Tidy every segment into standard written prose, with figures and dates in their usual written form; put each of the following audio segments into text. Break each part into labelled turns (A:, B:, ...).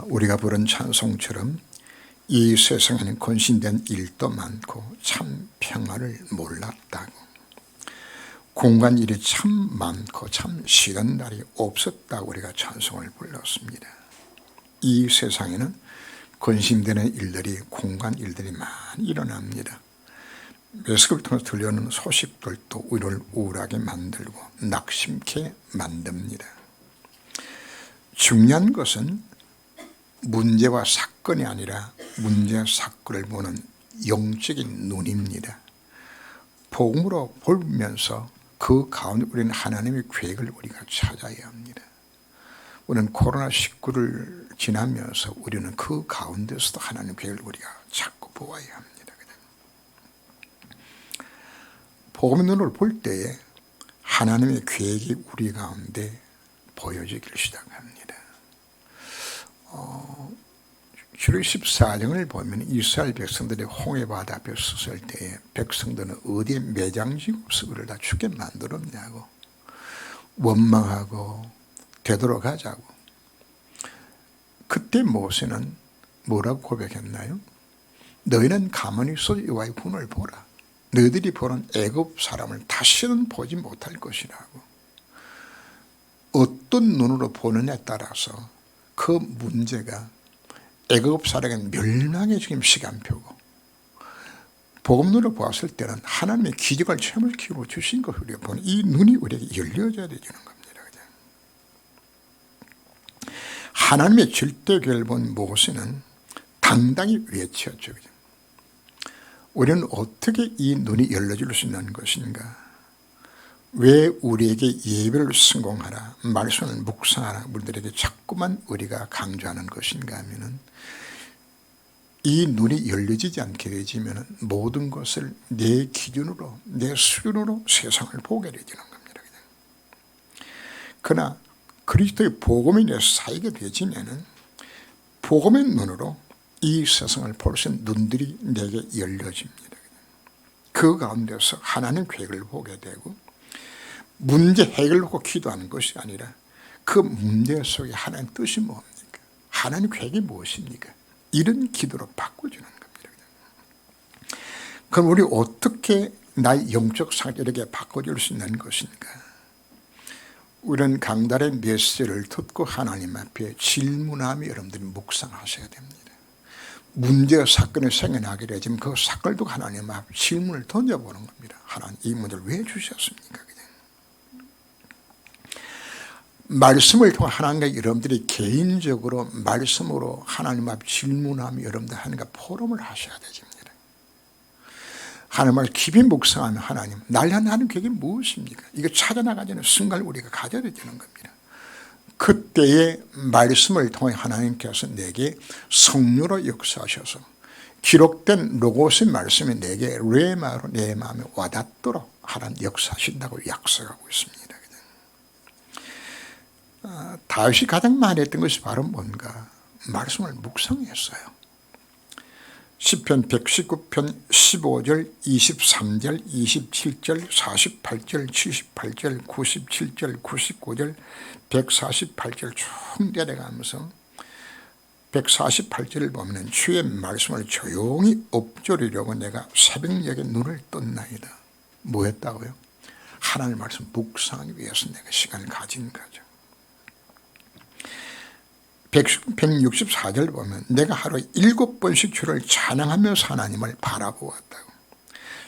A: 우리가 부른 찬송처럼 이 세상에는 권신된 일도 많고 참 평화를 몰랐다고, 공간 일이 참 많고 참 쉬는 날이 없었다고 우리가 찬송을 불렀습니다. 이 세상에는 권신되는 일들이, 공간 일들이 많이 일어납니다. 매스컴을 통해서 들려오는 소식들도 우리를 우울하게 만들고 낙심케 만듭니다. 중요한 것은 문제와 사건이 아니라 문제와 사건을 보는 영적인 눈입니다. 복음으로 보면서 그 가운데 우리는 하나님의 계획을 우리가 찾아야 합니다. 우리는 코로나19를 지나면서 우리는 그 가운데서도 하나님의 계획을 우리가 찾고 보아야 합니다. 복음의 눈으로 볼 때에 하나님의 계획이 우리 가운데 보여지기 시작합니다. 출애굽기 14장을 보면 이스라엘 백성들이 홍해바다 앞에 섰을 때에 백성들은 어디에 매장지고서 우리를 다 죽게 만들었냐고 원망하고 되돌아가자고. 그때 모세는 뭐라고 고백했나요? 너희는 가만히 있어 여호와의 군을 보라. 너희들이 보는 애굽 사람을 다시는 보지 못할 것이라고. 어떤 눈으로 보느냐에 따라서 그 문제가 애굽 사람의 멸망의 지금 시간표고, 복음으로 보았을 때는 하나님의 기적을 체험시키고 주신 것을 우리가 보는 이 눈이 우리에게 열려져야 되는 겁니다. 하나님의 절대 계획을 본 모세는 당당히 외쳤죠. 우리는 어떻게 이 눈이 열려질 수 있는 것인가? 왜 우리에게 예배를 성공하라, 말씀을 묵상하라, 우리들에게 자꾸만 우리가 강조하는 것인가 하면은, 이 눈이 열려지지 않게 되지면 모든 것을 내 기준으로, 내 수준으로 세상을 보게 되지는 겁니다. 그러나 그리스도의 복음에 대해서 살게 되지면은 복음의 눈으로 이 세상을 볼 수 있는 눈들이 내게 열려집니다. 그 가운데서 하나님 계획을 보게 되고, 문제 해결을 놓고 기도하는 것이 아니라 그 문제 속에 하나님 뜻이 뭡니까? 하나님 계획이 무엇입니까? 이런 기도로 바꿔주는 겁니다. 그럼 우리 어떻게 나의 영적 상태를 이렇게 바꿔줄 수 있는 것인가? 우리는 강달의 메시지를 듣고 하나님 앞에 질문하며 여러분들이 묵상하셔야 됩니다. 문제와 사건이 생겨나게 되지만 그 사건도 하나님 앞에 질문을 던져보는 겁니다. 하나님, 이 문제를 왜 주셨습니까? 말씀을 통해 하나님과 여러분들이 개인적으로 말씀으로 하나님 앞에 질문하며 여러분들 하나님과 포럼을 하셔야 됩니다. 하나님을 깊이 묵상하며 하나님, 날 향한 하나님 계획이 무엇입니까? 이거 찾아나가지는 순간을 우리가 가져야 되는 겁니다. 그때의 말씀을 통해 하나님께서 내게 성령으로 역사하셔서 기록된 로고스의 말씀이 내게 레마로 내 마음에 와닿도록 하나님 역사하신다고 약속하고 있습니다. 다윗이 가장 많이 했던 것이 바로 뭔가? 말씀을 묵상했어요. 시편 119편 15절, 23절, 27절, 48절, 78절, 97절, 99절, 148절 쭉 내려가면서 148절을 보면 주의 말씀을 조용히 엎조리려고 내가 새벽녘에 눈을 떴나이다. 뭐 했다고요? 하나님의 말씀 묵상하기 위해서 내가 시간을 가진 거죠. 164절 보면 내가 하루에 7번씩 주를 찬양하면서 하나님을 바라보았다고.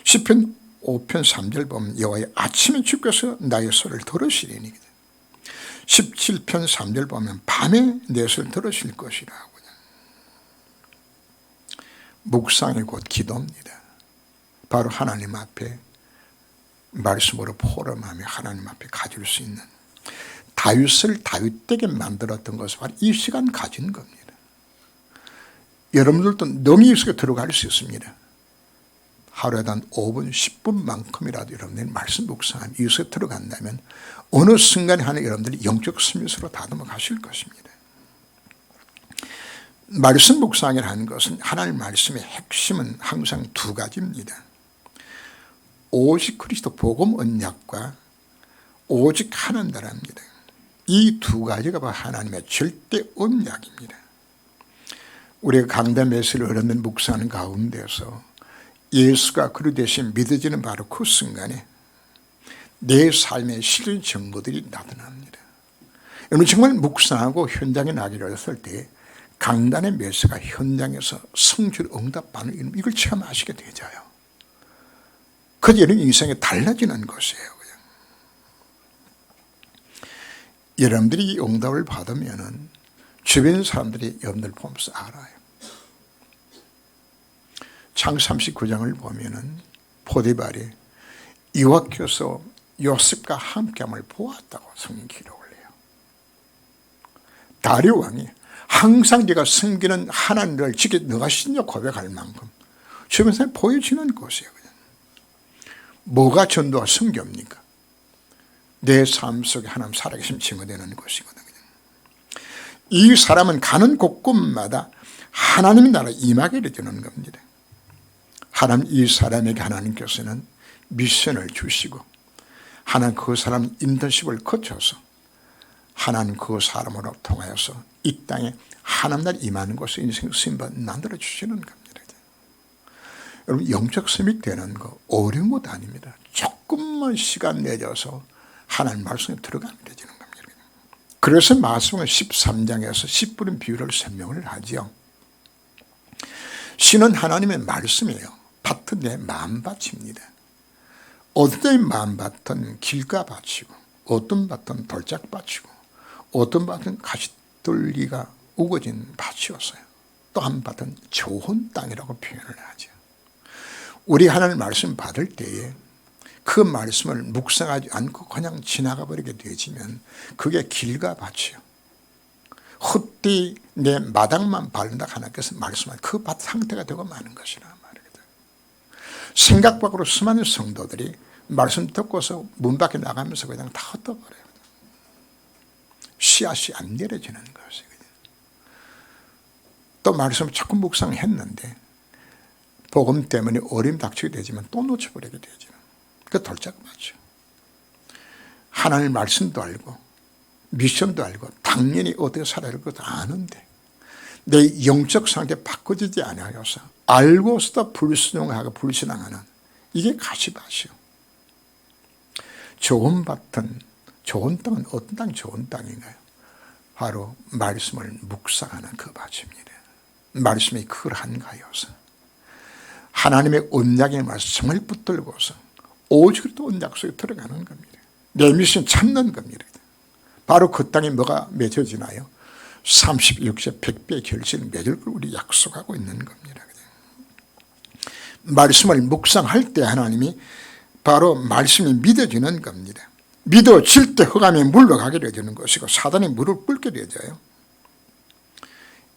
A: 시편 5편 3절 보면 여호와의 아침에 주께서 나의 소리를 들으시리니. 17편 3절 보면 밤에 내 소리를 들으실 것이라고. 묵상이 곧 기도입니다. 바로 하나님 앞에 말씀으로 포럼하며 하나님 앞에 가질 수 있는, 다윗을 다윗되게 만들었던 것은 바로 이 시간 가진 겁니다. 여러분들도 능히 속에 들어갈 수 있습니다. 하루에 단 5분 10분만큼이라도 여러분들이 말씀 묵상하면 이 속에 들어간다면 어느 순간에 하는 여러분들이 영적 스미스로 다듬어 가실 것입니다. 말씀 묵상을 하는 것은 하나님 말씀의 핵심은 항상 두 가지입니다. 오직 그리스도 복음 언약과 오직 하나님 나라입니다. 이 두 가지가 바로 하나님의 절대 언약입니다. 우리가 강단 메시지를 얻는 묵상하는 가운데서 예수가 그리 대신 믿어지는 바로 그 순간에 내 삶의 실존 정보들이 나타납니다. 여러분 정말 묵상하고 현장에 나기를 했을 때 강단의 메시지가 현장에서 성취로 응답하는 이걸 체험하시게 되져요. 그래서 여러분 인생이 달라지는 것이에요. 그냥. 여러분들이 이 응답을 받으면 주변 사람들이 여러분들 보면서 알아요. 창세기 39장을 보면은 포디발이 유학교서 요셉과 함께함을 보았다고 성경 기록을 해요. 다리오 왕이 항상 네가 섬기는 하나님을 지켜 너가 신여 고백할 만큼 주변 사람이 보여지는 것이에요. 그냥. 뭐가 전도와 선교입니까? 내 삶 속에 하나님 살아계심 증거되는 것이거든요. 이 사람은 가는 곳곳마다 하나님의 나라 임하게 되는 겁니다. 하나님 이 사람에게 하나님께서는 미션을 주시고 하나님 그 사람 인턴십을 거쳐서 하나님 그 사람으로 통하여서 이 땅에 하나님 나라 임하는 것을 인생 쓰임받아 만들어 주시는 겁니다. 여러분 영적 스믹 되는 거 어려운 것 아닙니다. 조금만 시간 내줘서 하나님 말씀에 들어가면 되지는 겁니다. 그래서 마태복음 13장에서 씨 뿌린 비유를 설명을 하죠. 씨는 하나님의 말씀이에요. 밭은 내 마음밭입니다. 어떤 마음밭은 길가밭이고 어떤 밭은 돌짝밭이고 어떤 밭은 가시떨기가 우거진 밭이었어요. 또 한 밭은 좋은 땅이라고 표현을 하죠. 우리 하나님 말씀 받을 때에 그 말씀을 묵상하지 않고 그냥 지나가 버리게 되지면 그게 길가밭이요. 헛되이 내 마당만 바른다 하나님께서 말씀한 그 밭 상태가 되고 마는 것이라 말이거든. 생각 밖으로 수많은 성도들이 말씀 듣고서 문 밖에 나가면서 그냥 다 흩어버려요. 씨앗이 안 내려지는 것이거든. 또 말씀을 자꾸 묵상했는데 복음 때문에 어려움 닥치게 되지만 또 놓쳐버리게 되죠. 그 돌짝 맞죠. 하나님 말씀도 알고 미션도 알고 당연히 어떻게 살아야 할 것도 아는데 내 영적 상태 바꿔지지 않아서 알고서도 불순종하고 불신앙하는 이게 가시밭이요. 좋은 밭은 좋은 땅은 어떤 땅이 좋은 땅인가요? 바로 말씀을 묵상하는 그 밭입니다. 말씀이 그러한가요서 하나님의 언약의 말씀을 붙들고서 오직 또 언약 속에 들어가는 겁니다. 내 미션 찾는 겁니다. 바로 그 땅에 뭐가 맺어지나요? 30, 60, 100배의 결실을 맺을 걸 우리 약속하고 있는 겁니다. 말씀을 묵상할 때 하나님이 바로 말씀이 믿어지는 겁니다. 믿어질 때 흑암에 물러가게 되는 것이고 사단이 무릎 꿇게 되어요.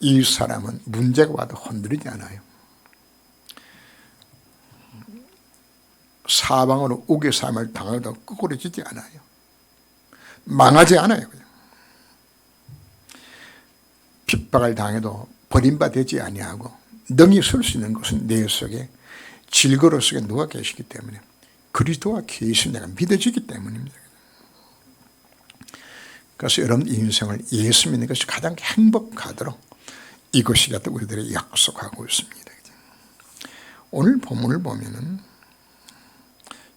A: 이 사람은 문제가 와도 흔들리지 않아요. 사방으로 우겨쌈을 당하도 끄꾸러지지 않아요. 망하지 않아요. 핍박을 당해도 버림받지 아니하고 능히 설 수 있는 것은 내 속에 질거로 속에 누가 계시기 때문에 그리스도와 계신 내가 믿어지기 때문입니다. 그래서 여러분 인생을 예수 믿는 것이 가장 행복하도록 이것이 우리들이 약속하고 있습니다. 오늘 본문을 보면은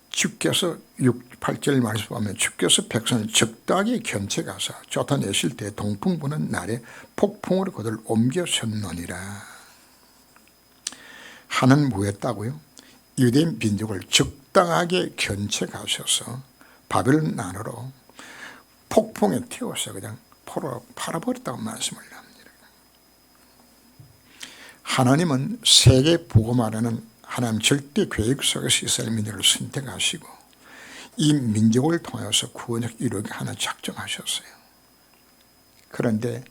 A: 주께서 6, 8절 말씀 보면 주께서 백성을 적당히 견책하사 쫓아내실 때 동풍 부는 날에 폭풍으로 그들 옮겨셨느니라. 하나님 뭐 했다고요? 유대인 민족을 적당하게 견책하셔서 바벨론 안으로 폭풍에 태워서 그냥 포로 팔아버렸다고 말씀을 합니다. 하나님은 세계 복음화라는 하나님 절대 계획 속에서 이스라엘 민족을 선택하시고 이 민족을 통해서 구원을 이루게 하나 작정하셨어요. 그런데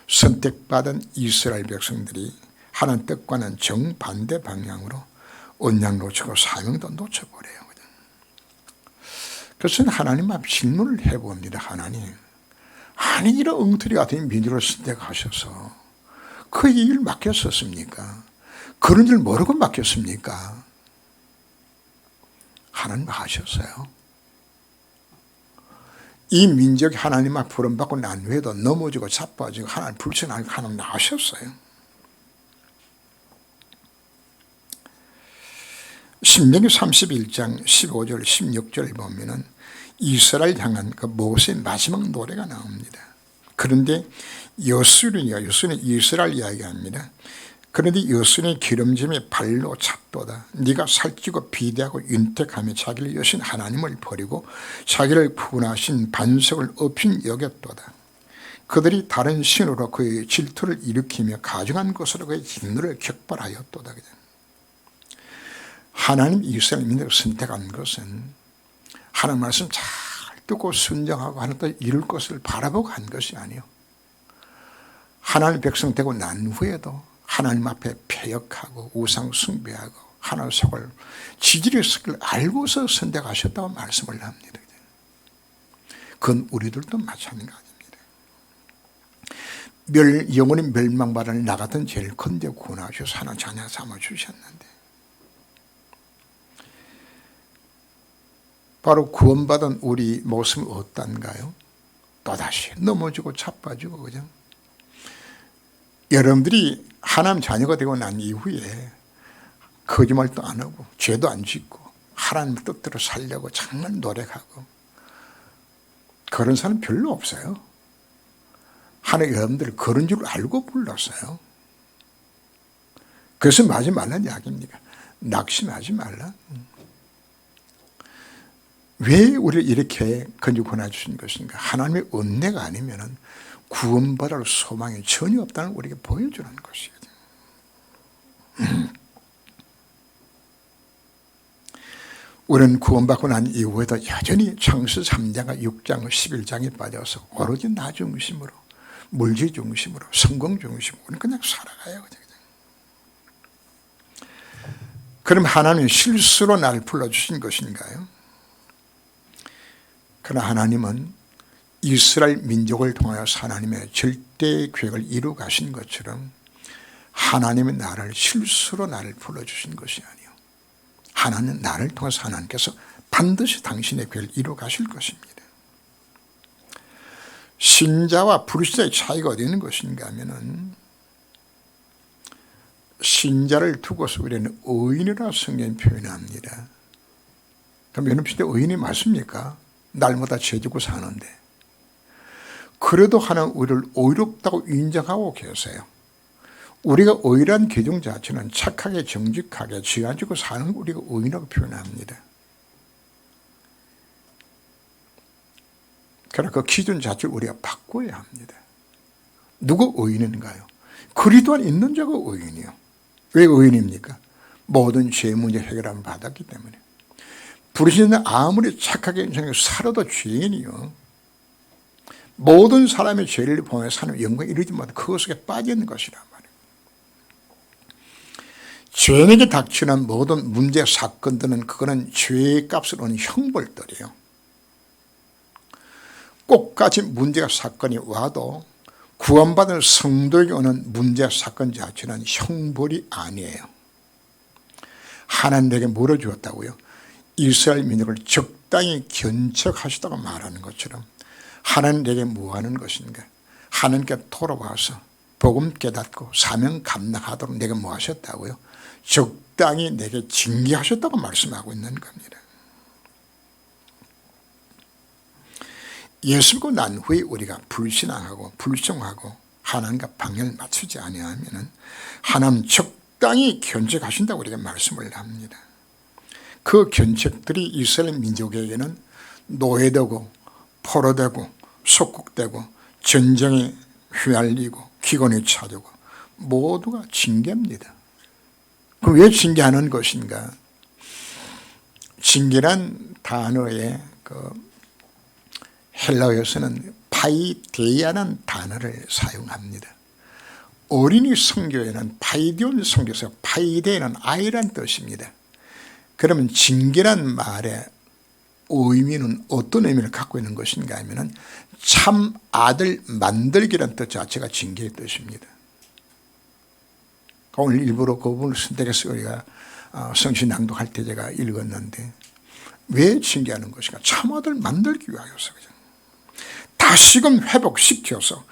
A: 선택받은 이스라엘 백성들이 하나님 뜻과는 정반대 방향으로 언약 놓치고 사명도 놓쳐버려요. 그래서 하나님 앞에 질문을 해봅니다. 하나님, 아니 이런 엉터리 같은 민족을 선택하셔서 그 일을 맡겼었습니까? 그런 줄 모르고 맡겼습니까? 하나님 하셨어요. 이 민족이 하나님 앞 부름받고 난 후에도 넘어지고 자빠지고 하나님 불신하고 하나님 나셨어요. 신명기 31장 15절 16절 보면은 이스라엘 향한 그 모세의 마지막 노래가 나옵니다. 그런데 여순이 이스라엘 이야기합니다. 그런데 여순의 기름짐이 발로 찼도다. 네가 살찌고 비대하고 윤택하며 자기를 여신 하나님을 버리고 자기를 구원하신 반석을 업힌 여겼도다. 그들이 다른 신으로 그의 질투를 일으키며 가증한 것으로 그의 진노를 격발하였도다. 하나님 이스라엘 민족을 선택한 것은 하나님 말씀 잘 듣고 순종하고 하나님 뜻을 이룰 것을 바라보고 한 것이 아니요, 하나님 백성 되고 난 후에도 하나님 앞에 패역하고 우상 숭배하고 하나님 속을 지지를 알고서 선택하셨다고 말씀을 합니다. 그건 우리들도 마찬가지입니다. 영원히 멸망받을 나 같은 죄를 건져 구원하셔서 하나님 자녀 삼아주셨는데, 바로 구원받은 우리 모습은 어떤가요? 또다시 넘어지고 자빠지고, 그냥 여러분들이 하나님 자녀가 되고 난 이후에 거짓말도 안 하고 죄도 안 짓고 하나님 뜻대로 살려고 정말 노력하고, 그런 사람 별로 없어요. 하나님 여러분들 그런 줄 알고 불렀어요. 그래서 하지 말라는 이야기입니까? 낙심하지 말라. 왜 우리를 이렇게 건져 권해주신 것인가? 하나님의 은혜가 아니면 구원받을 소망이 전혀 없다는 걸 우리에게 보여주는 것이거든요. 우리는 구원받고 난 이후에도 여전히 창세 3장과 6장, 11장에 빠져서 오로지 나 중심으로, 물질 중심으로, 성공 중심으로 우리는 그냥 살아가요. 그럼 하나님은 실수로 나를 불러주신 것인가요? 그러나 하나님은 이스라엘 민족을 통하여서 하나님의 절대 계획을 이루 가신 것처럼 하나님은 나를 실수로 나를 불러주신 것이 아니요, 하나님은 나를 통해서 하나님께서 반드시 당신의 계획을 이루 가실 것입니다. 신자와 불신자의 차이가 어디 있는 것인가 하면은, 신자를 두고서 우리는 의인이라 성경이 표현합니다. 그럼 여러분 진짜 의인이 맞습니까? 날마다 죄지고 사는데. 그래도 하나님 우리를 의롭다고 인정하고 계세요. 우리가 의란 기준 자체는 착하게 정직하게 죄 안 지고 사는 걸 우리가 의인이라고 표현합니다. 그러나 그 기준 자체를 우리가 바꿔야 합니다. 누가 의인인가요? 그리스도 있는 자가 의인이요. 왜 의인입니까? 모든 죄 문제 해결함을 받았기 때문에. 불신자는 아무리 착하게 살아도 죄인이요, 모든 사람의 죄를 보면서 하나님 영광에 이르지 못해 그 속에 빠져 있는 것이란 말이에요. 죄인에게 닥치는 모든 문제 사건들은 그거는 죄의 값을 얻는 형벌들이에요. 꼭같이 문제가 사건이 와도 구원받은 성도에게 오는 문제 사건 자체는 형벌이 아니에요. 하나님 내게 물어주었다고요. 이스라엘 민족을 적당히 견책하시다고 말하는 것처럼 하나님 내게 뭐하는 것인가? 하나님께 돌아와서 복음 깨닫고 사명 감당하도록 내게 뭐 하셨다고요? 적당히 내게 징계하셨다고 말씀하고 있는 겁니다. 예수 믿고 난 후에 우리가 불신앙하고 불성하고 하나님과 방향을 맞추지 아니하면 하나님 적당히 견책하신다고 우리가 말씀을 합니다. 그 견책들이 이스라엘 민족에게는 노예되고 포로되고 속국되고 전쟁에 휘말리고 기근에 처하고 모두가 징계입니다. 그럼 왜 징계하는 것인가? 징계란 단어의 헬라어에서는 파이데이아라는 단어를 사용합니다. 어린이 성교에는 파이디온 성교에서 파이데이는 아이란 뜻입니다. 그러면 징계란 말의 의미는 어떤 의미를 갖고 있는 것인가 하면 참 아들 만들기란 뜻 자체가 징계의 뜻입니다. 오늘 일부러 그 부분을 선택해서 우리가 성신 낭독할 때 제가 읽었는데, 왜 징계하는 것인가? 참 아들 만들기 위하여서. 다시금 회복시켜서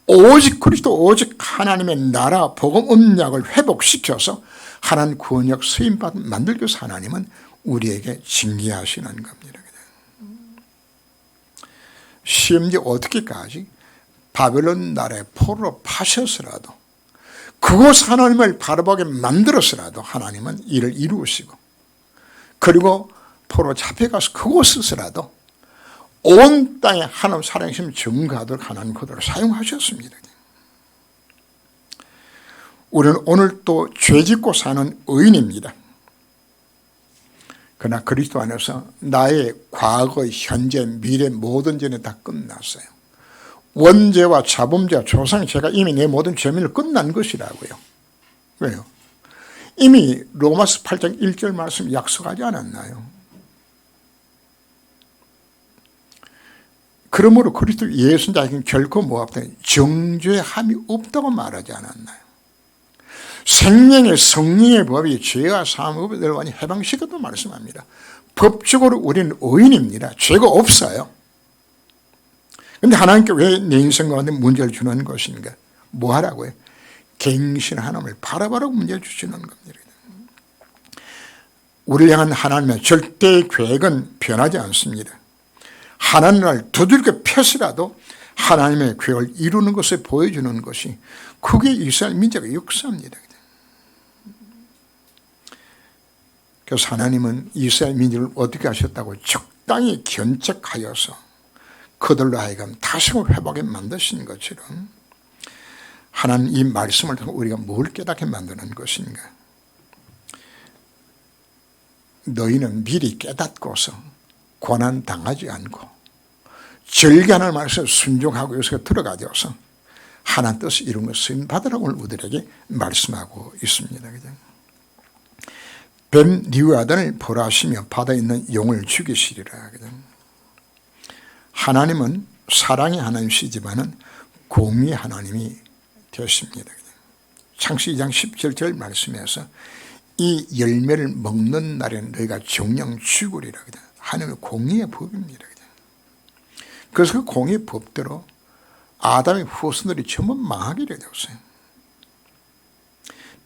A: 오직 그리스도 오직 하나님의 나라 복음 언약을 회복시켜서 하나님 구원역 쓰임받은 만들기 위해서 하나님은 우리에게 징계하시는 겁니다. 심지어 어떻게까지 바벨론 나라의 포로로 파셔서라도 그곳 하나님을 바라보게 만들어서라도 하나님은 이를 이루시고, 그리고 포로 잡혀가서 그곳에서라도 온 땅에 하나님 살아계심 증거하도록 하나님 그들을 사용하셨습니다. 우리는 오늘 또 죄짓고 사는 의인입니다. 그러나 그리스도 안에서 나의 과거, 현재, 미래 모든 죄는 다 끝났어요. 원죄와 자범죄와 조상의 죄가 이미 내 모든 죄민을 끝난 것이라고요. 왜요? 이미 로마서 8장 1절 말씀 약속하지 않았나요? 그러므로 그리스도 예수인 자에게는 결코 뭐없다, 정죄함이 없다고 말하지 않았나요? 생명의 성령의 법이 죄와 사함의 법을 완전히 해방시켰다고 말씀합니다. 법적으로 우리는 의인입니다. 죄가 없어요. 그런데 하나님께 왜 내 인생 가운데 문제를 주는 것인가? 뭐 하라고요? 갱신 하나님을 바라보라고 문제를 주시는 겁니다. 우리를 향한 하나님의 절대 계획은 변하지 않습니다. 하나님을 두들겨 펴서라도 하나님의 계획을 이루는 것을 보여주는 것이, 그게 이스라엘 민족의 역사입니다. 그래서 하나님은 이스라엘 민족을 어떻게 하셨다고? 적당히 견책하여서 그들로 하여금 다시금 회복에 만드신 것처럼 하나님 이 말씀을 통해 우리가 뭘 깨닫게 만드는 것인가? 너희는 미리 깨닫고서 고난 당하지 않고 절개하는 말씀을 순종하고 여기서 들어가져서 하나님 뜻을 이룬 것을 받으라고 우리들에게 말씀하고 있습니다. 뱀 리우아단을 벌하시며 바다에 있는 용을 죽이시리라. 하나님은 사랑의 하나님이시지만은 공의의 하나님이 되십니다. 창세기 2장 17절 말씀에서 이 열매를 먹는 날에는 너희가 정령 죽으리라. 하나님의 공의의 법입니다. 그래서 그 공의의 법대로 아담의 후손들이 전부 망하게 되었어요.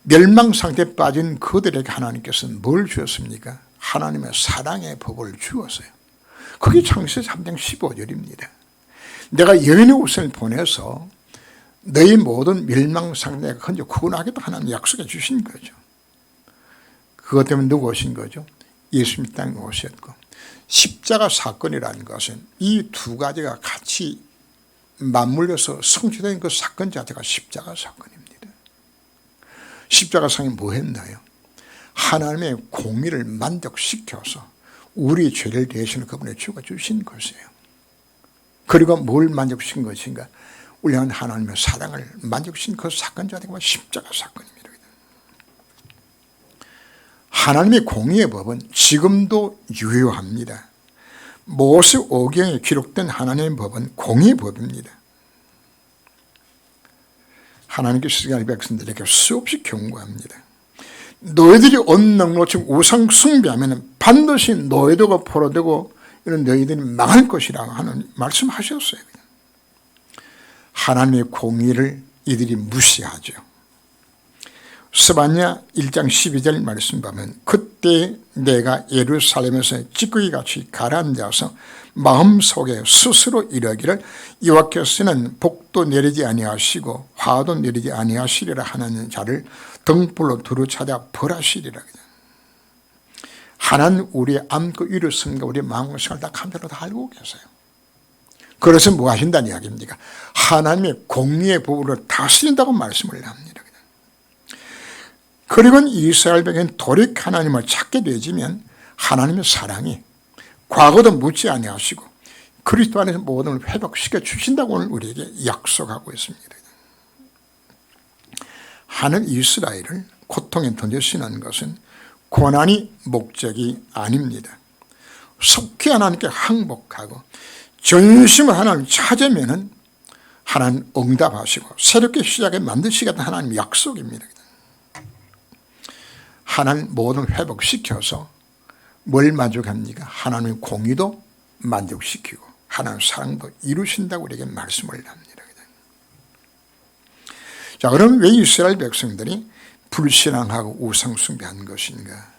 A: 멸망 상태에 빠진 그들에게 하나님께서는 뭘 주었습니까? 하나님의 사랑의 법을 주었어요. 그게 창세기 3장 15절입니다. 내가 여인의 우선을 보내서 너희 모든 멸망 상태가 건져 구원하겠다 하나님 약속해 주신 거죠. 그것 때문에 누구 오신 거죠? 예수님 땅에 오셨고, 십자가 사건이라는 것은 이 두 가지가 같이 맞물려서 성취된 그 사건 자체가 십자가 사건입니다. 십자가 사건이 뭐 했나요? 하나님의 공의를 만족시켜서 우리 죄를 대신해 그분의 죽어주신 것이에요. 그리고 뭘 만족시킨 것인가? 우리 하나님의 사랑을 만족시킨 그 사건 자체가 십자가 사건입니다. 하나님의 공의의 법은 지금도 유효합니다. 모세 오경에 기록된 하나님의 법은 공의의 법입니다. 하나님께서 이스라엘 백성들에게 수없이 경고합니다. 너희들이 언능로치 우상 숭배하면 반드시 너희도가 포로되고 이런 너희들이 망할 것이라고 하는 말씀하셨어요. 하나님의 공의를 이들이 무시하죠. 스바냐 1장 12절 말씀 보면 그때 내가 예루살렘에서 찌꺼기같이 가라앉아서 마음속에 스스로 이러기를 여호와께서는 복도 내리지 아니하시고 화도 내리지 아니하시리라 하는 자를 등불로 두루찾아 벌하시리라. 하나님 우리의 안고 이를 성과 우리의 마음과 생각을 다 한편으로 다 알고 계세요. 그래서 뭐 하신다는 이야기입니까? 하나님의 공의의 법으로 다스린다고 말씀을 합니다. 그리고 이스라엘 백성은 돌이켜 하나님을 찾게 되지면 하나님의 사랑이 과거도 묻지 아니하시고 그리스도 안에서 모든 걸 회복시켜 주신다고 오늘 우리에게 약속하고 있습니다. 하나님 이스라엘을 고통에 던지시는 것은 고난이 목적이 아닙니다. 속히 하나님께 항복하고 전심을 하나님 찾으면 하나님 응답하시고 새롭게 시작에 만드시겠다는 하나님 약속입니다. 하나님 모든 회복시켜서 뭘 만족합니까? 하나님의 공의도 만족시키고 하나님 사랑도 이루신다고 우리에게 말씀을 합니다. 자, 그럼 왜 이스라엘 백성들이 불신앙하고 우상숭배한 것인가?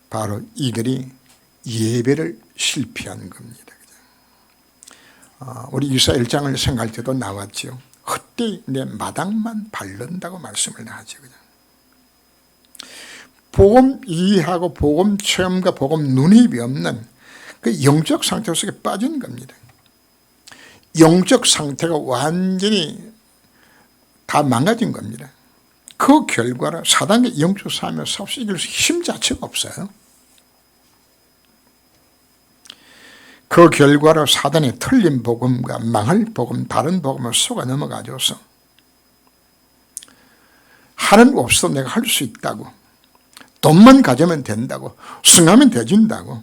A: 바로 이들이 예배를 실패한 겁니다. 우리 이사야 1장을 생각할 때도 나왔죠. 헛되이 내 마당만 바른다고 말씀을 하죠. 복음 이해하고 복음 체험과 복음 눈입이 없는 그 영적 상태 속에 빠진 겁니다. 영적 상태가 완전히 다 망가진 겁니다. 그 결과로 사단의 영적 싸움에 싸워서 이길 힘 자체가 없어요. 그 결과로 사단의 틀린 복음과 망할 복음, 다른 복음을 속아 넘어가줘서 하나님 없어도 내가 할 수 있다고, 돈만 가지면 된다고, 승하면 되진다고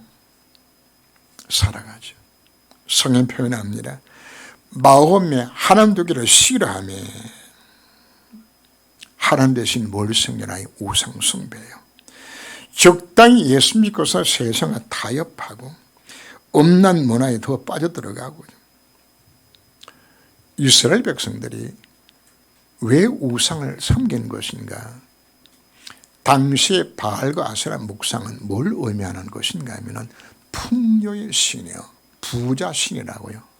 A: 살아가죠. 성경 표현합니다. 마음에 하나님 두기를 싫어하며 하나님 대신 뭘 섬기나요? 우상 숭배예요. 적당히 예수 믿고서 세상을 타협하고 음란 문화에 더 빠져들어가고. 이스라엘 백성들이 왜 우상을 섬긴 것인가? 당시의 바알과 아세라 묵상은 뭘 의미하는 것인가 하면 풍요의 신이요, 부자 신이라고요.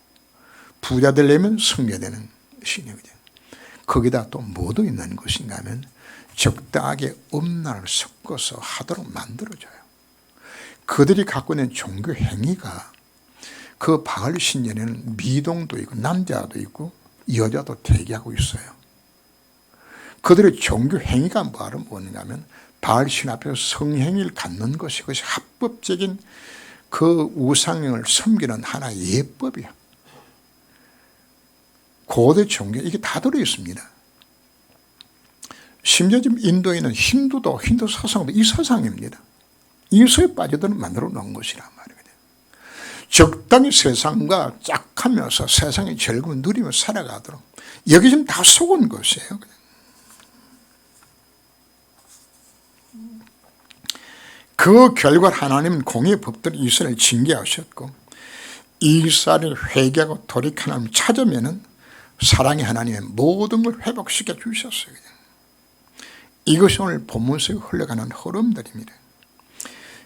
A: 부자 되려면 섬겨되는 신이거든요. 거기다 또 뭐도 있는 것인가 하면 적당하게 음란을 섞어서 하도록 만들어줘요. 그들이 갖고 있는 종교 행위가 그 바알 신전에는 미동도 있고 남자도 있고 여자도 대기하고 있어요. 그들의 종교 행위가 뭐냐 하면 바알 신 앞에서 성행위를 갖는 것이, 그것이 합법적인 그 우상을 섬기는 하나의 예법이야. 고대 종교 이게 다 들어있습니다. 심지어 지금 인도에 있는 힌두도, 힌두 사상도 이 사상입니다. 이것에 빠져들어 만들어 놓은 것이란 말이거든요. 적당히 세상과 짝하면서 세상의 즐거움을 누리며 살아가도록 여기 지금 다 속은 것이에요. 그 결과 하나님은 공의 법대로 이스라엘을 징계하셨고, 이스라엘을 회개하고 돌이켜 하나님을 찾으면은 사랑의 하나님의 모든 걸 회복시켜 주셨어요. 이것이 오늘 본문속에 흘러가는 흐름들입니다.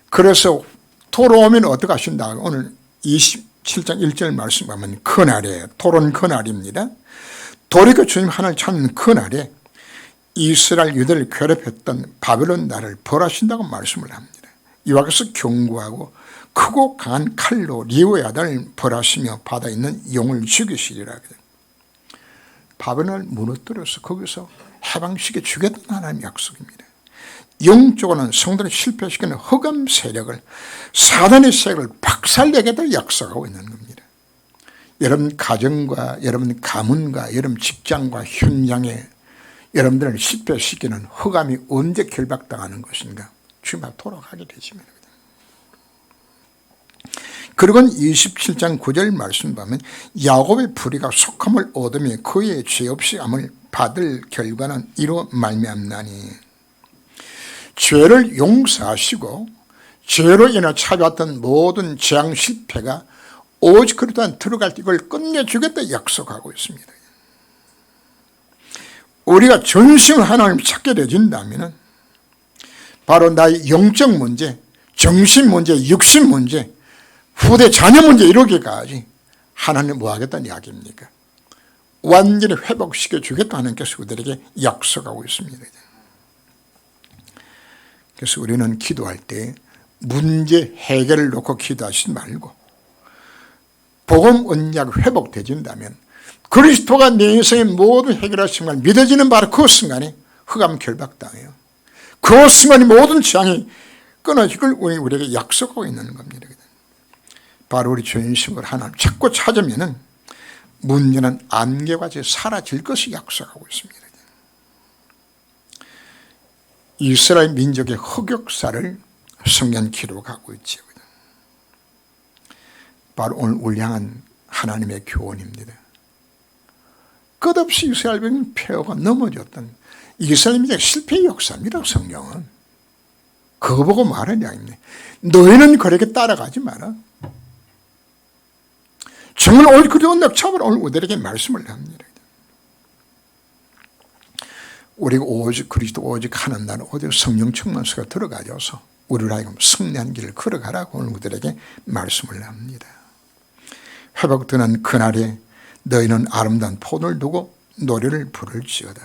A: 그래서 돌아오면 어떻게 하신다? 오늘 27장 1절 말씀 보면 그날에, 토론 그날입니다. 돌이켜 주님 하나님을 찾는 그날에 이스라엘 유대를 괴롭혔던 바벨론 나라를 벌하신다고 말씀을 합니다. 이와 같이 경고하고 크고 강한 칼로 리오의 아들을 벌하시며 바다에 있는 용을 죽이시리라. 바벨론을 무너뜨려서 거기서 해방시켜 주겠다는 하나님의 약속입니다. 영적으로는 성도를 실패시키는 흑암 세력을, 사단의 세력을 박살내겠다고 약속하고 있는 겁니다. 여러분 가정과 여러분 가문과 여러분 직장과 현장에 여러분들을 실패시키는 흑암이 언제 결박당하는 것인가? 주님 앞에 돌아가게 되십니다. 그리고 27장 9절 말씀 보면 야곱의 불의가 속함을 얻으며 그의 죄 없이 암을 받을 결과는 이로 말미암나니, 죄를 용서하시고 죄로 인해 찾아왔던 모든 재앙 실패가 오직 그리스도만 들어갈 때 이걸 끝내주겠다 약속하고 있습니다. 우리가 전심을 하나님을 찾게 되진다면 바로 나의 영적 문제, 정신 문제, 육신 문제, 후대 자녀 문제 이러기까지 하나님 뭐 하겠다는 이야기입니까? 완전히 회복시켜 주겠다 하나님께서 우리에게 약속하고 있습니다. 그래서 우리는 기도할 때 문제 해결을 놓고 기도하지 말고 복음 언약이 회복되진다면 그리스도가 내 인생의 모든 해결하신 걸 믿어지는 바로 그 순간에 흑암 결박당해요. 그 순간에 모든 재앙이 끊어질 걸 우리에게 약속하고 있는 겁니다. 바로 우리 전심을 하나님 찾고 찾으면은 문제는 안개같이 사라질 것이 약속하고 있습니다. 이스라엘 민족의 흑역사를 성경 기록하고 있죠. 바로 오늘 우리 향한 하나님의 교훈입니다. 끝없이 이스라엘 백성 폐허가 넘어졌던 이스라엘 민족의 실패의 역사입니다. 성경은. 그거 보고 말하는 이야기입니다. 너희는 그렇게 따라가지 마라. 정말 오직 그리고 넉차별 오늘 우리에게 말씀을 합니다. 우리가 오직 그리스도 오직 하는 날 오직 성령 충만수가 들어가져서 우리를 하여금 승리한 길을 걸어가라고 오늘 우리에게 말씀을 합니다. 회복되는 그날에 너희는 아름다운 포도를 두고 노래를 부를지어다.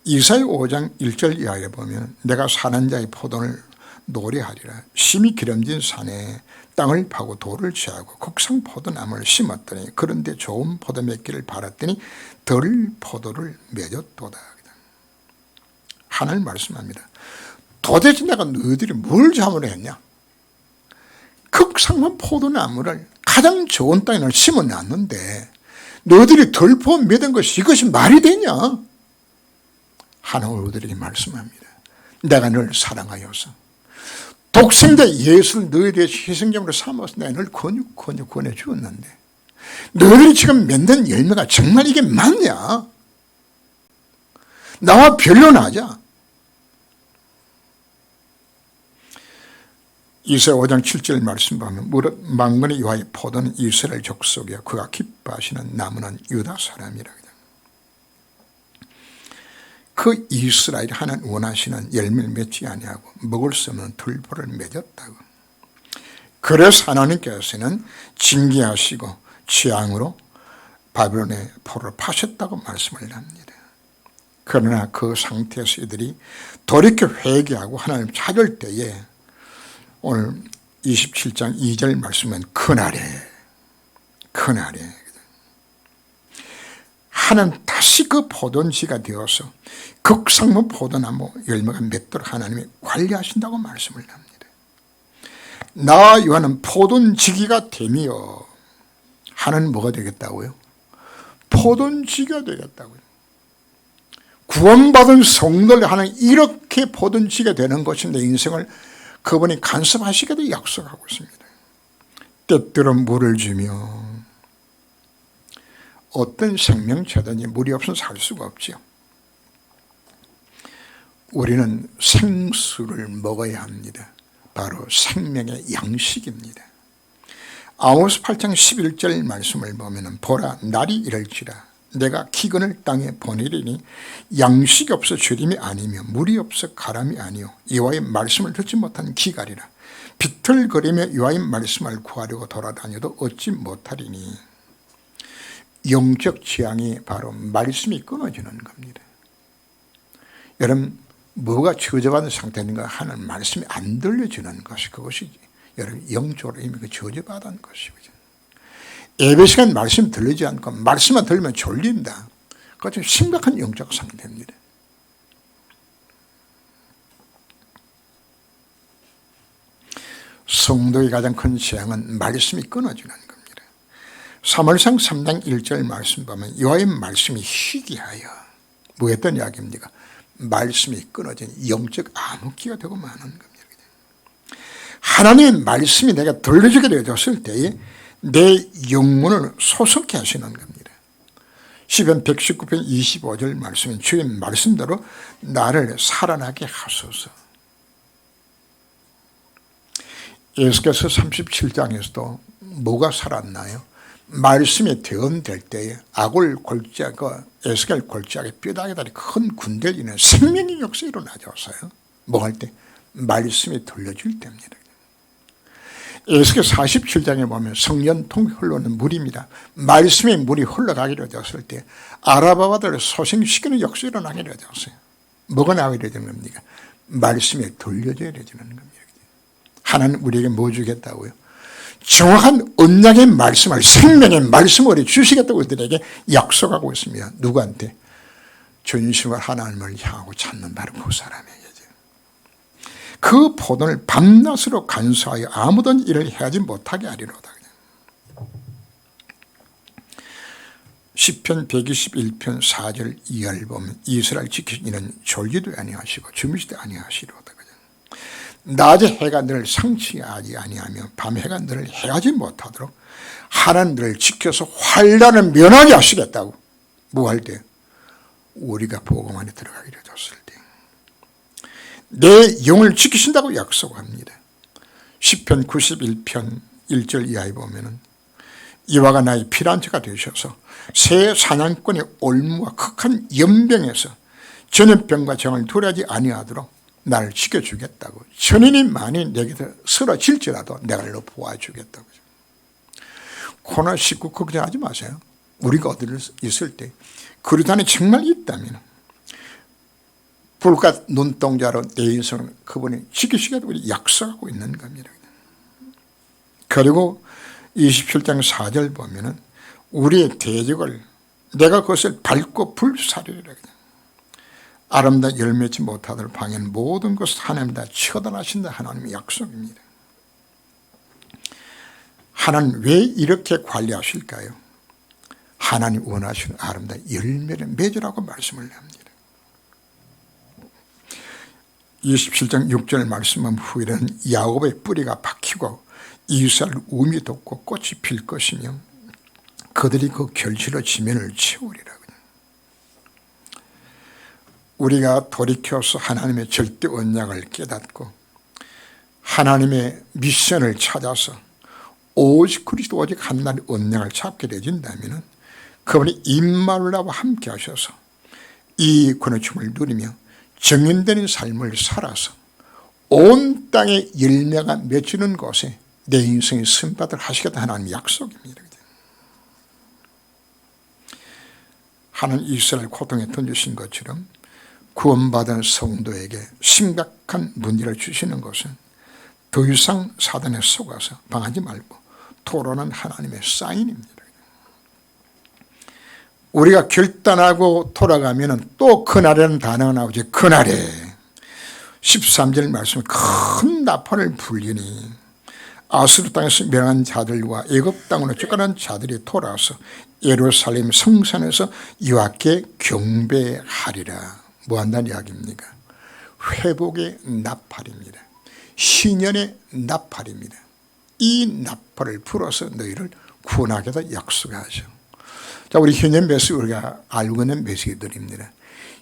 A: 이사야 5장 1절 이하에 보면 내가 사는 자의 포도를 노래하리라. 심히 기름진 산에 땅을 파고 돌을 취하고 국상 포도나무를 심었더니 그런데 좋은 포도 맺기를 바랐더니 덜 포도를 맺었도다. 하나님 말씀합니다. 도대체 내가 너희들이 뭘 잘못했냐? 극상한 포도나무를 가장 좋은 땅에 심어놨는데 너희들이 덜 포 맺은 것이 이것이 말이 되냐? 하나님 우리에게 말씀합니다. 내가 너를 사랑하여서 독생자 예수를 너희에 대해 희생제물로 삼아서 내가 너를 권해 주었는데 너희들이 지금 맺는 열매가 정말 이게 맞냐? 나와 변론하자. 이사야 5장 7절 말씀 보면 무릇 만군의 여호와의 포도는 이스라엘 족속이요 그가 기뻐하시는 나무는 유다 사람이라. 그 이스라엘이 하나님 원하시는 열매를 맺지 아니하고 먹을 수 없는 들보를 맺었다고. 그래서 하나님께서는 징계하시고 재앙으로 바벨론의 포로를 파셨다고 말씀을 합니다. 그러나 그 상태에서 이들이 돌이켜 회개하고 하나님 찾을 때에 오늘 27장 2절 말씀은 그날에 하나님 다시 그 포도원지가 되어서 극상무 포도나무 열매가 맺도록 하나님이 관리하신다고 말씀을 합니다. 나와 요한은 포도원지기가 되며 하나님 뭐가 되겠다고요? 포도원지기가 되겠다고요. 구원받은 성도를 하나님 이렇게 포도원지기가 되는 것이 내 인생을 그분이 간섭하시게도 약속하고 있습니다. 때때로 물을 주며 어떤 생명체든지 물이 없으면 살 수가 없죠. 우리는 생수를 먹어야 합니다. 바로 생명의 양식입니다. 아모스 8장 11절 말씀을 보면 보라 날이 이럴지라 내가 기근을 땅에 보내리니 양식이 없어 주림이 아니며 물이 없어 가람이 아니요 여호와의 말씀을 듣지 못한 기갈이라. 비틀거리며 여호와의 말씀을 구하려고 돌아다녀도 얻지 못하리니. 영적 지향이 바로 말씀이 끊어지는 겁니다. 여러분 뭐가 저주받은 상태인가 하는 말씀이 안 들려지는 것이 그것이 여러분 영적으로 이미 그 저주받은 것이거든요. 예배 시간 말씀 들리지 않고 말씀만 들으면 졸린다. 그거 좀 심각한 영적 상태입니다. 성도의 가장 큰 재앙은 말씀이 끊어지는 겁니다. 사무엘상 3장 1절 말씀 보면 여호와의 말씀이 희귀하여 뭐였던 이야기입니까? 말씀이 끊어진 영적 암흑기가 되고 마는 겁니다. 하나님의 말씀이 내가 들려주게 되어졌을 때에 내 영혼을 소속해 하시는 겁니다. 시편 119편 25절 말씀은 주의 말씀대로 나를 살아나게 하소서. 에스겔서 37장에서도 뭐가 살았나요? 말씀이 대언될 때에 아골 골짜기가 에스겔 골짜기 뼈다귀 다리 큰 군대를 이는 생명의 역사 일어나졌어요. 뭐 할 때? 말씀이 들려줄 때입니다. 에스겔 47장에 보면 성년통이 흘러오는 물입니다. 말씀의 물이 흘러가기로 되었을 때 아라바바들을 소생시키는 역사 일어나게 되었어요. 뭐가 나오게 되는 겁니까? 말씀이 들려줘야 되는 겁니다. 하나님 우리에게 뭐 주겠다고요? 정확한 언약의 말씀을 생명의 말씀을 주시겠다고 우리들에게 약속하고 있습니다. 누구한테? 전심을 하나님을 향하고 찾는 바로 그 사람에게죠. 그 포도를 밤낮으로 간수하여 아무런 일을 해하지 못하게 하리로다. 시편 121편 4절 이하를 보면 이스라엘 지키신 이는 졸지도 아니하시고 주무시도 아니하시리로다. 낮에 해가 너를 상치하지 아니하며 밤에 해가 너를 해하지 못하도록 하나님 너를 지켜서 환난을 면하게 하시겠다고. 뭐 할 때? 우리가 복음 안에 들어가기로 줬을 때 내 영을 지키신다고 약속합니다. 시편 91편 1절 이하에 보면 이와가 나의 피란처가 되셔서 새 사냥꾼의 올무와 극한 연병에서 전염병과 정을 두려하지 아니하도록 나를 지켜주겠다고. 전인이 많이 내게서 쓰러질지라도 내가 너를 도와주겠다고. 코로나19 걱정하지 마세요. 우리가 어디를 있을 때 그리스도 안에 정말 있다면 불과 눈동자로 내 인생을 그분이 지키시겠다고 우리 약속하고 있는 겁니다. 그리고 27장 4절 보면은 우리의 대적을 내가 그것을 밟고 불사르리라. 아름다운 열매치 못하도록 방해는 모든 것을 하나님 다 처단하신다. 하나님의 약속입니다. 하나님 왜 이렇게 관리하실까요? 하나님 원하시는 아름다운 열매를 맺으라고 말씀을 합니다. 27장 6절 말씀한 후에는 야곱의 뿌리가 박히고 이스라엘 우미 돋고 꽃이 필 것이며 그들이 그 결실로 지면을 채우리라. 우리가 돌이켜서 하나님의 절대 언약을 깨닫고 하나님의 미션을 찾아서 오직 그리스도 오직 한나라의 언약을 잡게 되진다면 그분이 임마누엘과 함께 하셔서 이 권능춤을 누리며 정인되는 삶을 살아서 온 땅에 열매가 맺히는 곳에 내 인생의 선받을 하시겠다 하나님의 약속입니다. 하나님 이스라엘 고통에 던지신 것처럼 구원받은 성도에게 심각한 문제를 주시는 것은 더 이상 사단에 속아서 방하지 말고 토론한 하나님의 사인입니다. 우리가 결단하고 돌아가면 또 그날이라는 단어가 나오지. 그날에 13절 말씀에 큰 나팔을 불리니 아수르 땅에서 멸한 자들과 애굽 땅으로 쫓겨난 자들이 돌아와서 예루살렘 성산에서 여호와께 경배하리라. 뭐 한다는 이야기입니까? 회복의 나팔입니다. 신년의 나팔입니다. 이 나팔을 불어서 너희를 구원하겠다 약속하죠. 자, 우리 현재 메시지 우리가 알고 있는 메시지들입니다.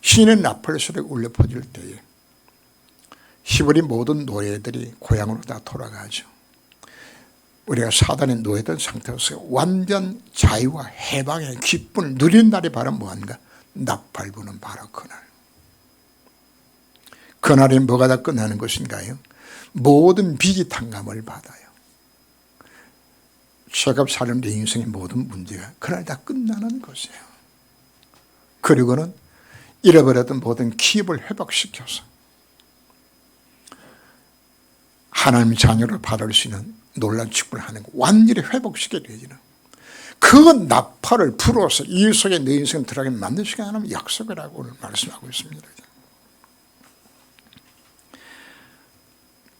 A: 신의 나팔 소리가 울려 퍼질 때에 히브리 모든 노예들이 고향으로 다 돌아가죠. 우리가 사단의 노예된 상태에서 완전 자유와 해방의 기쁨을 누린 날이 바로 뭐한가? 나팔 부는 바로 그날. 그날에 뭐가 다 끝나는 것인가요? 모든 빚이 탕감을 받아요. 죄값 사는 내 인생의 모든 문제가 그날 다 끝나는 것이에요. 그리고는 잃어버렸던 모든 기업을 회복시켜서 하나님의 자녀를 받을 수 있는 놀라운 축복을 하는 거 완전히 회복시켜야 되지는 그 나팔을 불어서 이 속에 내 인생을 들어가게 만드시게 하는 약속이라고 오늘 말씀하고 있습니다.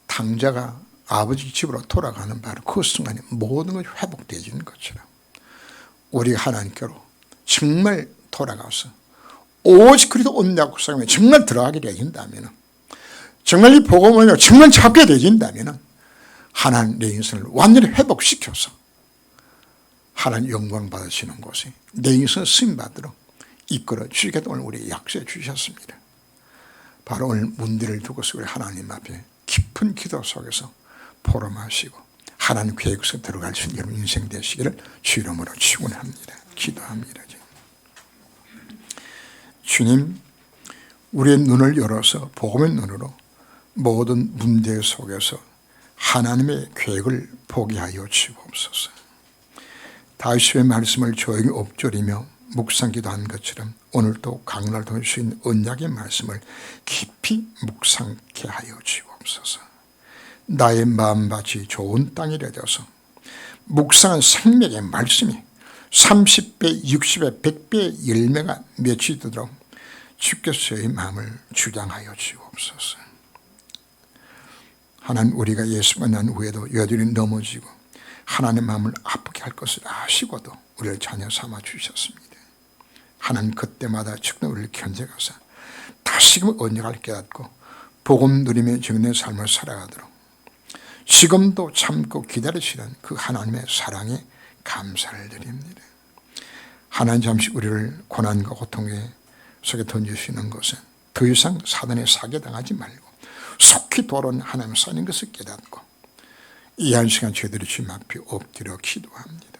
A: 탕자가 아버지 집으로 돌아가는 바로 그 순간에 모든 것이 회복되어지는 것처럼 우리가 하나님께로 정말 돌아가서 오직 그리스도 언약 속에 정말 들어가게 되어진다면 정말 이 복음을 정말 잡게 되어진다면 하나님 내 인생을 완전히 회복시켜서 하나님 영광 받으시는 곳에 내 인생 쓰임받도록 이끌어 주시겠다 오늘 우리 약속해 주셨습니다. 바로 오늘 문제를 두고서 우리 하나님 앞에 깊은 기도 속에서 포럼하시고 하나님 계획 속에 들어갈 수 있는 여러분 인생 되시기를 주 이름으로 축원합니다. 기도합니다. 주님, 우리의 눈을 열어서 복음의 눈으로 모든 문제 속에서 하나님의 계획을 보게 하여 주옵소서. 다윗의 말씀을 조용히 엎조리며 묵상 기도한 것처럼 오늘도 강날 통해 주신 언약의 말씀을 깊이 묵상케 하여 주옵소서. 나의 마음밭이 좋은 땅이 되어서 묵상한 생명의 말씀이 30배, 60배, 100배의 열매가 맺히도록 주께서의 마음을 주장하여 주옵소서. 하나님, 우리가 예수 만난 후에도 여전히 넘어지고 하나님의 마음을 아프게 할 것을 아시고도 우리를 자녀 삼아 주셨습니다. 하나님, 그때마다 즉각 우리를 견제하사 다시금 언약을 깨닫고 복음 누리며 정된 삶을 살아가도록 지금도 참고 기다리시는 그 하나님의 사랑에 감사를 드립니다. 하나님, 잠시 우리를 고난과 고통에 속에 던지시는 것은 더 이상 사단에 사기당하지 말고 속히 돌아온 하나님 사는 것을 깨닫고 이 한 시간 저희들이 주님 앞에 엎드려 기도합니다.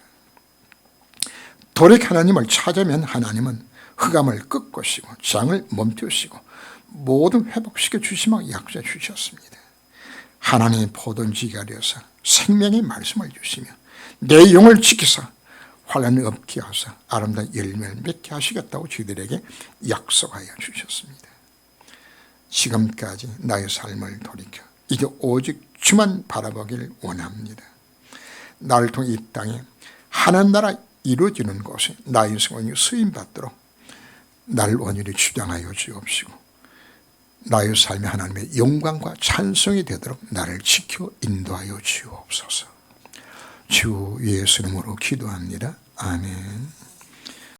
A: 돌이켜 하나님을 찾으면 하나님은 흑암을 꺾으시고 장을 멈추시고 모든 회복시켜 주시며 약속해 주셨습니다. 하나님의 포도주가 되어서 생명의 말씀을 주시며 내 영을 지키사 환난이 없게 하사 아름다운 열매를 맺게 하시겠다고 저희들에게 약속하여 주셨습니다. 지금까지 나의 삶을 돌이켜 이제 오직 주만 바라보기를 원합니다. 나를 통해 이 땅에 하나님 나라 이루어지는 곳에 나의 성원이 쓰임받도록 나를 온전히 주장하여 주옵시고 나의 삶에 하나님의 영광과 찬송이 되도록 나를 지켜 인도하여 주옵소서. 주 예수 이름으로 기도합니다. 아멘.